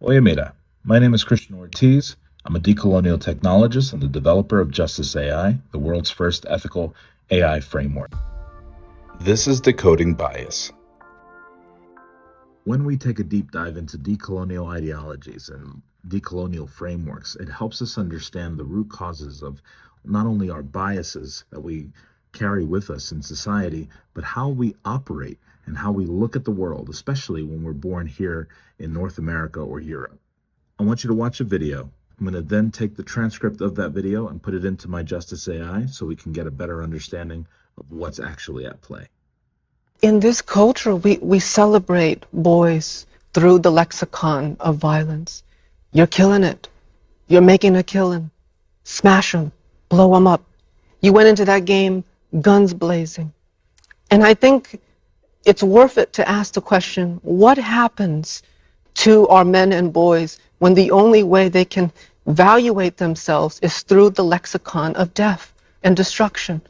Oye, mira, my name is Christian Ortiz. I'm a decolonial technologist and the developer of Justice AI, the world's first ethical AI framework. This is Decoding Bias. When we take a deep dive into decolonial ideologies and decolonial frameworks, it helps us understand the root causes of not only our biases that we carry with us in society, but how we operate and how we look at the world, especially when we're born here in North America or Europe. I want you to watch a video. I'm going to then take the transcript of that video and put it into my Justice AI so we can get a better understanding of what's actually at play. In this culture, we celebrate boys through the lexicon of violence. You're killing it. You're making a killing. Smash them. Blow them up. You went into that game guns blazing. And I think it's worth it to ask the question, what happens to our men and boys when the only way they can evaluate themselves is through the lexicon of death and destruction?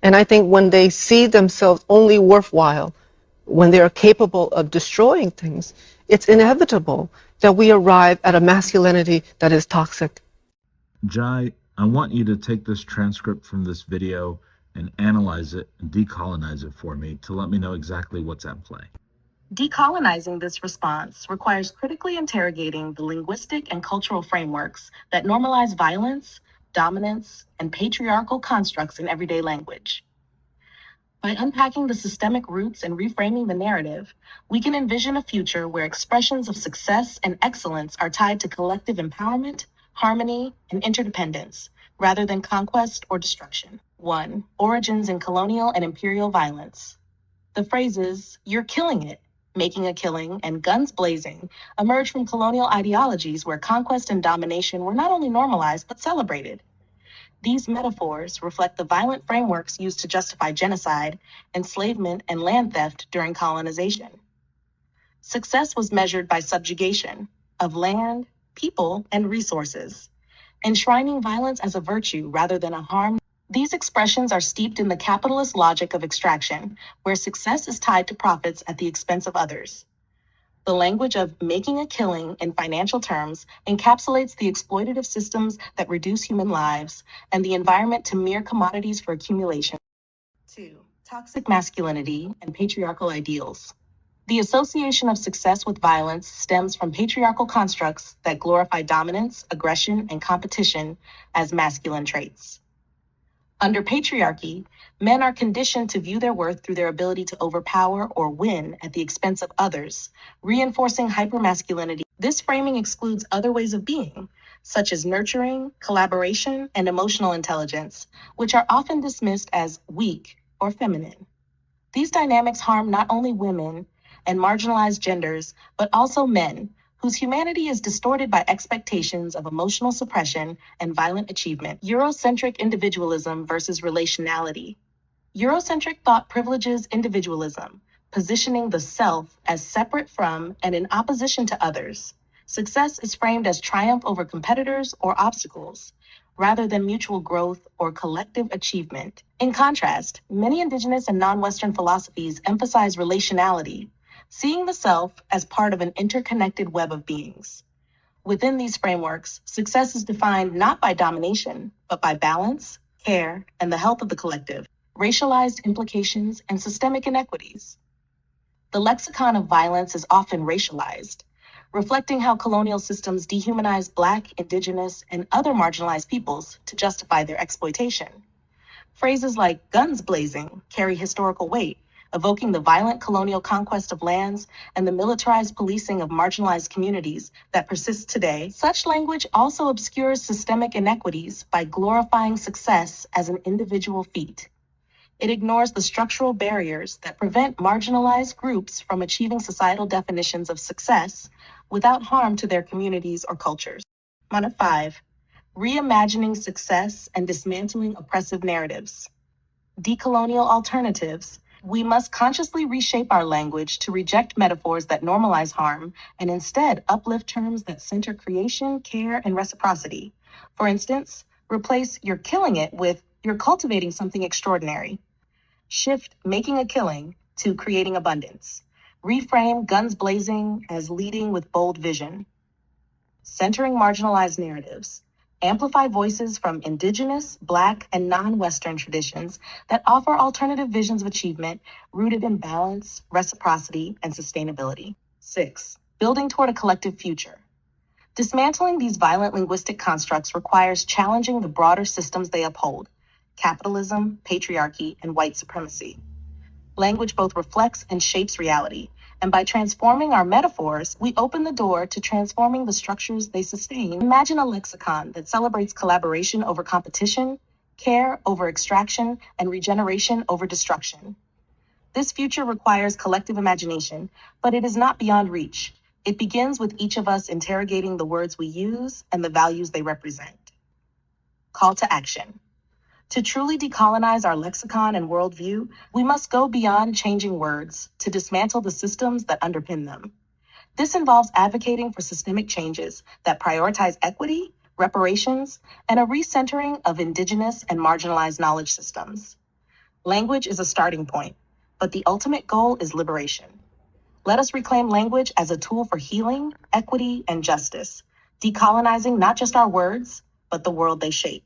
And I think when they see themselves only worthwhile, when they are capable of destroying things, it's inevitable that we arrive at a masculinity that is toxic. Jai, I want you to take this transcript from this video and analyze it and decolonize it for me to let me know exactly what's at play. Decolonizing this response requires critically interrogating the linguistic and cultural frameworks that normalize violence, dominance, and patriarchal constructs in everyday language. By unpacking the systemic roots and reframing the narrative, we can envision a future where expressions of success and excellence are tied to collective empowerment, harmony, and interdependence, rather than conquest or destruction. 1. Origins in colonial and imperial violence. The phrases, "you're killing it," "making a killing," and "guns blazing" emerged from colonial ideologies where conquest and domination were not only normalized but celebrated. These metaphors reflect the violent frameworks used to justify genocide, enslavement, and land theft during colonization. Success was measured by subjugation of land, people, and resources, enshrining violence as a virtue rather than a harm. These expressions are steeped in the capitalist logic of extraction, where success is tied to profits at the expense of others. The language of "making a killing" in financial terms encapsulates the exploitative systems that reduce human lives and the environment to mere commodities for accumulation. 2. Toxic masculinity and patriarchal ideals. The association of success with violence stems from patriarchal constructs that glorify dominance, aggression, and competition as masculine traits. Under patriarchy, men are conditioned to view their worth through their ability to overpower or win at the expense of others, reinforcing hypermasculinity. This framing excludes other ways of being, such as nurturing, collaboration, and emotional intelligence, which are often dismissed as weak or feminine. These dynamics harm not only women and marginalized genders, but also men, whose humanity is distorted by expectations of emotional suppression and violent achievement. Eurocentric individualism versus relationality. Eurocentric thought privileges individualism, positioning the self as separate from and in opposition to others. Success is framed as triumph over competitors or obstacles, rather than mutual growth or collective achievement. In contrast, many indigenous and non-Western philosophies emphasize relationality, seeing the self as part of an interconnected web of beings. Within these frameworks, success is defined not by domination, but by balance, care, and the health of the collective. Racialized implications and systemic inequities. The lexicon of violence is often racialized, reflecting how colonial systems dehumanize Black, Indigenous, and other marginalized peoples to justify their exploitation. Phrases like "guns blazing" carry historical weight, evoking the violent colonial conquest of lands and the militarized policing of marginalized communities that persists today. Such language also obscures systemic inequities by glorifying success as an individual feat. It ignores the structural barriers that prevent marginalized groups from achieving societal definitions of success without harm to their communities or cultures. Mana 5. Reimagining success and dismantling oppressive narratives. Decolonial alternatives. We must consciously reshape our language to reject metaphors that normalize harm and instead uplift terms that center creation, care, and reciprocity. For instance, replace "you're killing it" with "you're cultivating something extraordinary." Shift "making a killing" to "creating abundance." Reframe "guns blazing" as "leading with bold vision." centering marginalized narratives, amplify voices from Indigenous, Black, and non-Western traditions that offer alternative visions of achievement rooted in balance, reciprocity, and sustainability. 6. Building toward a collective future. Dismantling these violent linguistic constructs requires challenging the broader systems they uphold: capitalism, patriarchy, and white supremacy. Language both reflects and shapes reality, and by transforming our metaphors, we open the door to transforming the structures they sustain. Imagine a lexicon that celebrates collaboration over competition, care over extraction, and regeneration over destruction. This future requires collective imagination, but it is not beyond reach. It begins with each of us interrogating the words we use and the values they represent. Call to action. To truly decolonize our lexicon and worldview, we must go beyond changing words to dismantle the systems that underpin them. This involves advocating for systemic changes that prioritize equity, reparations, and a recentering of Indigenous and marginalized knowledge systems. Language is a starting point, but the ultimate goal is liberation. Let us reclaim language as a tool for healing, equity, and justice, decolonizing not just our words, but the world they shape.